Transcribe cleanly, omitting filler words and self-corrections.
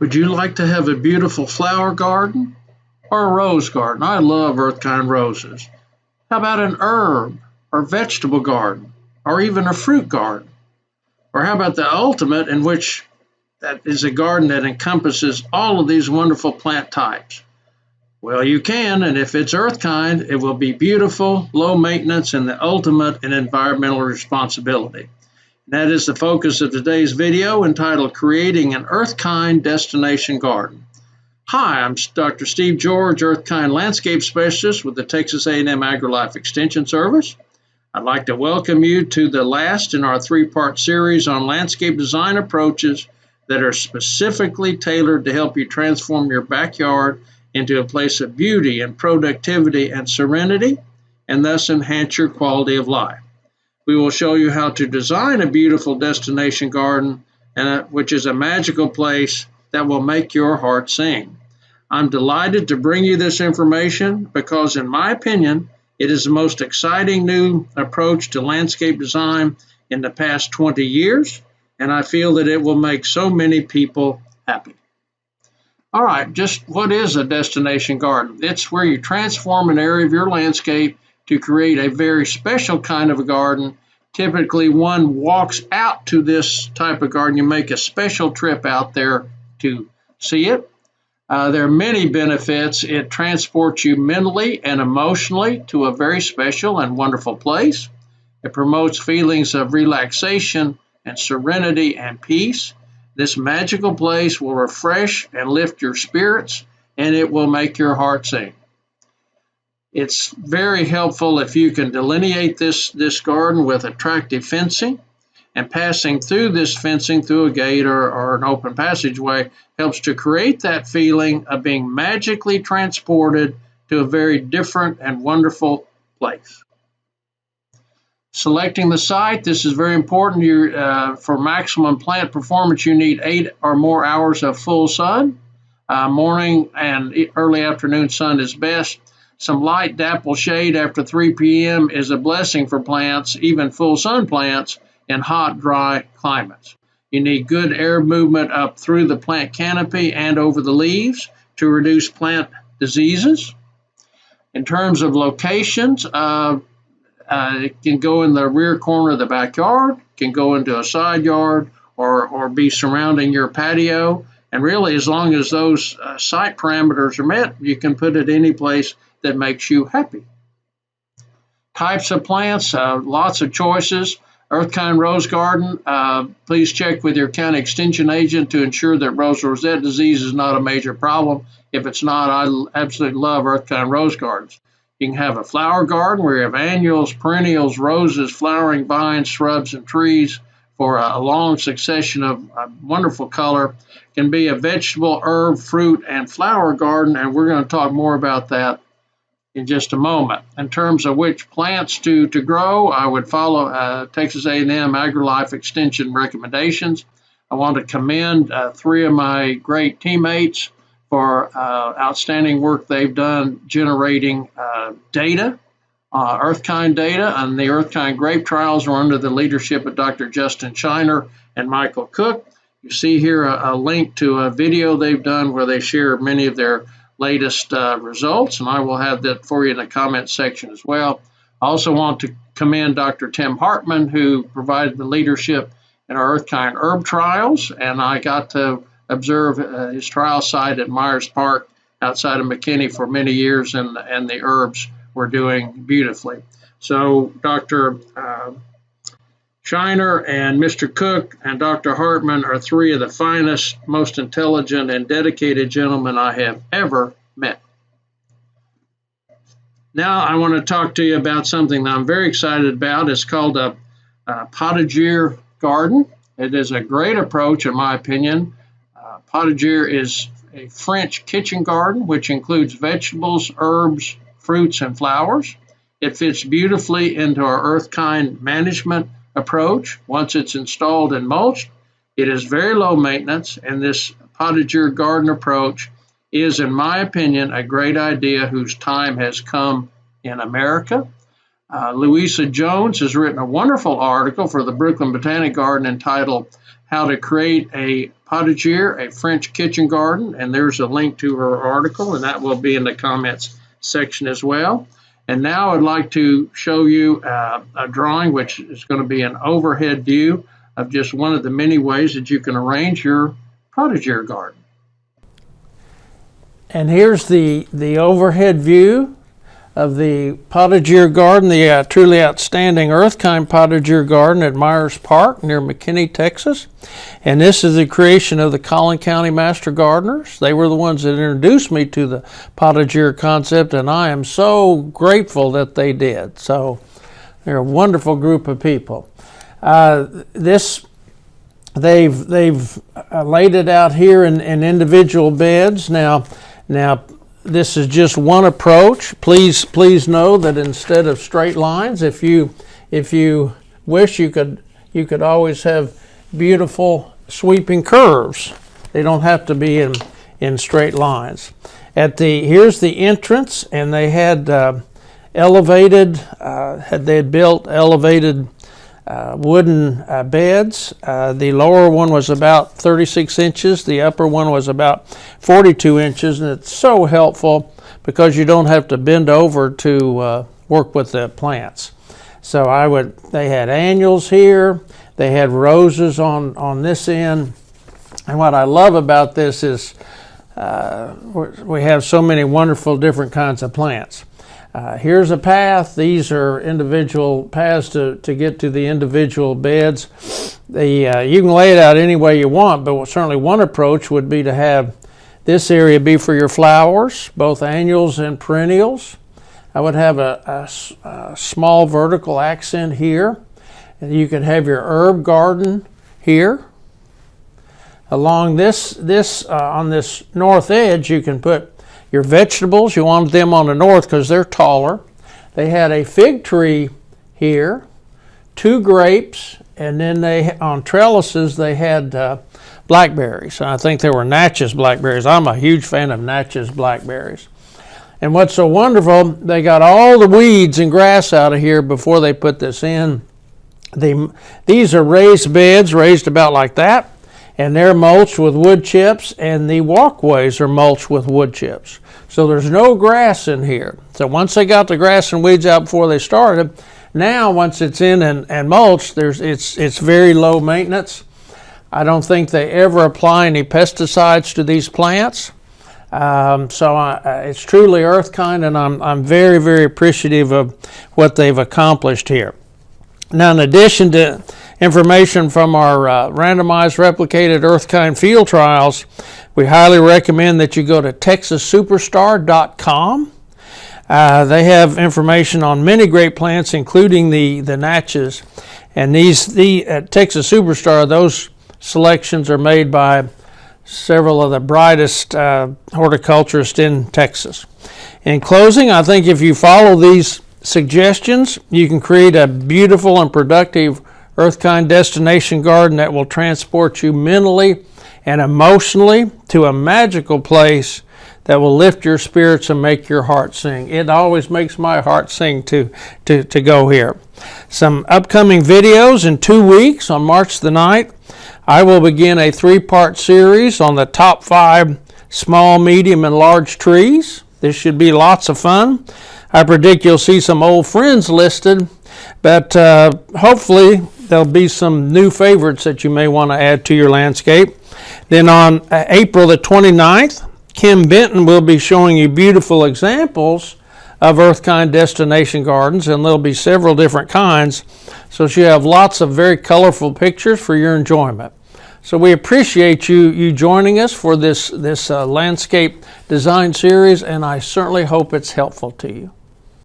Would you like to have a beautiful flower garden or a rose garden? I love earth kind roses. How about an herb or vegetable garden or even a fruit garden? Or how about the ultimate, in which that is a garden that encompasses all of these wonderful plant types? Well, you can, and if it's earth kind, it will be beautiful, low maintenance, and the ultimate in environmental responsibility. That is the focus of today's video, entitled Creating an Earth Kind Destination Garden. Hi, I'm Dr. Steve George, Earth Kind Landscape Specialist with the Texas A&M AgriLife Extension Service. I'd like to welcome you to the last in our three-part series on landscape design approaches that are specifically tailored to help you transform your backyard into a place of beauty and productivity and serenity, and thus enhance your quality of life. We will show you how to design a beautiful destination garden, which is a magical place that will make your heart sing. I'm delighted to bring you this information because, in my opinion, it is the most exciting new approach to landscape design in the past 20 years, and I feel that it will make so many people happy. All right, just what is a destination garden? It's where you transform an area of your landscape to create a very special kind of a garden. Typically, one walks out to this type of garden. You make a special trip out there to see it. There are many benefits. It transports you mentally and emotionally to a very special and wonderful place. It promotes feelings of relaxation and serenity and peace. This magical place will refresh and lift your spirits, and it will make your heart sing. It's very helpful if you can delineate this garden with attractive fencing, and passing through this fencing through a gate or an open passageway helps to create that feeling of being magically transported to a very different and wonderful place. Selecting the site, this is very important. For maximum plant performance, you need 8 or more hours of full sun. Morning and early afternoon sun is best. Some light dapple shade after 3 p.m. is a blessing for plants, even full sun plants, in hot, dry climates. You need good air movement up through the plant canopy and over the leaves to reduce plant diseases. In terms of locations, it can go in the rear corner of the backyard, can go into a side yard, or be surrounding your patio. And really, as long as those site parameters are met, you can put it any place that makes you happy. Types of plants, lots of choices. Earth Kind Rose Garden, please check with your county extension agent to ensure that rose rosette disease is not a major problem. If it's not, I absolutely love Earth Kind Rose Gardens. You can have a flower garden where you have annuals, perennials, roses, flowering vines, shrubs, and trees for a long succession of wonderful color. It can be a vegetable, herb, fruit, and flower garden, and we're going to talk more about that in just a moment. In terms of which plants to grow, I would follow Texas A&M AgriLife Extension recommendations. I want to commend 3 of my great teammates for outstanding work they've done generating data, Earth Kind data, and the Earth Kind grape trials are under the leadership of Dr. Justin Shiner and Michael Cook. You see here a link to a video they've done where they share many of their latest results, and I will have that for you in the comment section as well. I also want to commend Dr. Tim Hartman, who provided the leadership in our Earth Kind herb trials, and I got to observe his trial site at Myers Park outside of McKinney for many years, and the herbs were doing beautifully. So Dr. Shiner and Mr. Cook and Dr. Hartman are 3 of the finest, most intelligent, and dedicated gentlemen I have ever met. Now I want to talk to you about something that I'm very excited about. It's called a potager garden. It is a great approach, in my opinion. Potager is a French kitchen garden, which includes vegetables, herbs, fruits, and flowers. It fits beautifully into our Earth Kind management approach. Once it's installed and mulched, it is very low maintenance, and this potager garden approach is, in my opinion, a great idea whose time has come in America. Louisa Jones has written a wonderful article for the Brooklyn Botanic Garden entitled how to create a potager, a French kitchen garden, and there's a link to her article, and that will be in the comments section as well. And now I'd like to show you a drawing which is going to be an overhead view of just one of the many ways that you can arrange your potager garden. And here's the overhead view of the potager garden, the truly outstanding Earthkind potager garden at Myers Park near McKinney, Texas. And this is the creation of the Collin County Master Gardeners. They were the ones that introduced me to the potager concept, and I am so grateful that they did. So they're a wonderful group of people. They've laid it out here in individual beds. Now this is just one approach. Please know that instead of straight lines, if you wish, you could always have beautiful sweeping curves. They don't have to be in straight lines. Here's the entrance, and they had built elevated wooden beds. The lower one was about 36 inches. The upper one was about 42 inches, and it's so helpful because you don't have to bend over to work with the plants. So they had annuals here. They had roses on this end. And what I love about this is we have so many wonderful different kinds of plants. Here's a path. These are individual paths to get to the individual beds. You can lay it out any way you want, but certainly one approach would be to have this area be for your flowers, both annuals and perennials. I would have a small vertical accent here. And you could have your herb garden here. Along on this north edge, you can put your vegetables. You want them on the north because they're taller. They had a fig tree here, 2 grapes, and then on trellises they had blackberries. And I think they were Natchez blackberries. I'm a huge fan of Natchez blackberries. And what's so wonderful, they got all the weeds and grass out of here before they put this in. These are raised beds, raised about like that, and they're mulched with wood chips, and the walkways are mulched with wood chips. So there's no grass in here. So once they got the grass and weeds out before they started, now once it's in and mulched, it's very low maintenance. I don't think they ever apply any pesticides to these plants. It's truly Earthkind, and I'm very, very appreciative of what they've accomplished here. Now, in addition to information from our randomized replicated Earthkind field trials, we highly recommend that you go to texassuperstar.com. They have information on many great plants, including the Natchez. And at Texas Superstar, those selections are made by several of the brightest horticulturists in Texas. In closing, I think if you follow these suggestions, you can create a beautiful and productive Earthkind destination garden that will transport you mentally and emotionally to a magical place that will lift your spirits and make your heart sing. It always makes my heart sing to go here. Some upcoming videos in 2 weeks. On March the 9th, I will begin a 3-part series on the top 5 small, medium, and large trees. This should be lots of fun. I predict you'll see some old friends listed, but hopefully there'll be some new favorites that you may want to add to your landscape. Then on April the 29th, Kim Benton will be showing you beautiful examples of Earthkind destination gardens, and there'll be several different kinds, so she'll have lots of very colorful pictures for your enjoyment. So we appreciate you joining us for this landscape design series, and I certainly hope it's helpful to you.